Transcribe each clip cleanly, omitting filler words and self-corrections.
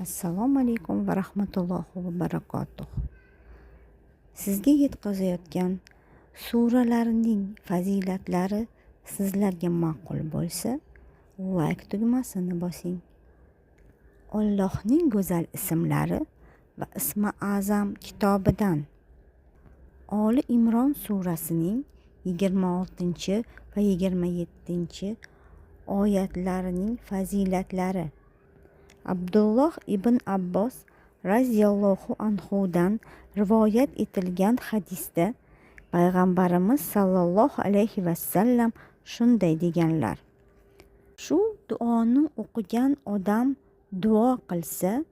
Assalomu alaykum va rahmatullohi va barakatuh. Sizga yetkazayotgan suralarning fazilatlari sizlarga ma'qul bo'lsa, like tugmasini bosing. Allohning go'zal ismlari va ismi azam kitobidan Oli Imron surasining 26 va 27 oyatlarining fazilatlari. Abdulloh ibn Abbos raziyallohu anhudan rivoyat etilgan hadisda payg'ambarimiz sallallohu alayhi vasallam shunday deganlar: shu duoni o'qigan odam duo qilsa,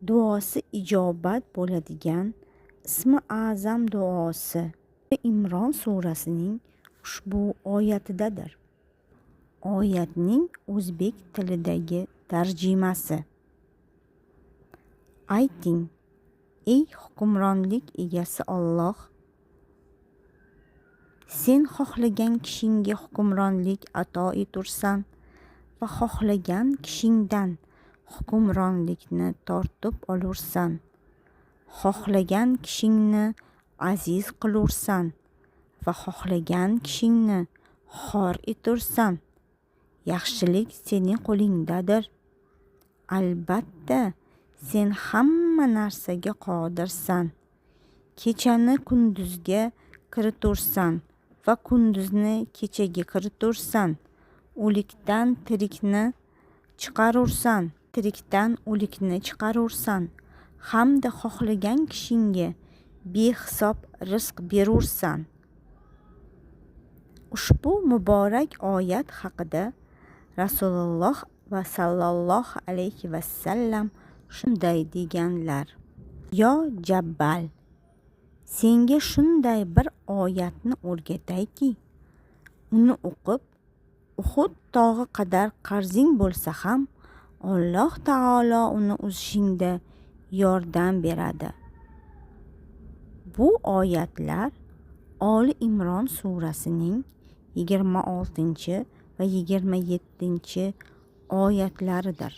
duosi ijobat bo'ladigan ismi azam duosi Imron surasining ushbu oyatidadir. Oyatning o'zbek tilidagi tarjimasi: ayting, ey hukmronlik egasi Alloh, sen xohlagan kishingga hukmronlik ato etursan va xohlagan kishingdan hukmronlikni tortib olursan. Xohlagan kishingni aziz qilursan va xohlagan kishingni xor etursan. Yaxshilik sening qo'lingdadir. Albatta, sen hamma narsaga qodirsan. Kechani kunduzga kiritursan va kunduzni kechaga kiritursan. O'likdan tirikni chiqarursan, tirikdan o'likni chiqarursan, hamda xohlagan kishingga behisob rizq berursan. Ushbu muborak oyat haqida Rasululloh va sallallohu alayhi vasallam shunday deganlar: yo Jabbal, senga shunday bir oyatni o'rgatayki, uni o'qib Uhud tog'i qadar qarzing bo'lsa ham Alloh taolo uni uzishingda yordam beradi. Bu oyatlar Oli Imron surasining 26 va 27 oyatlaridir.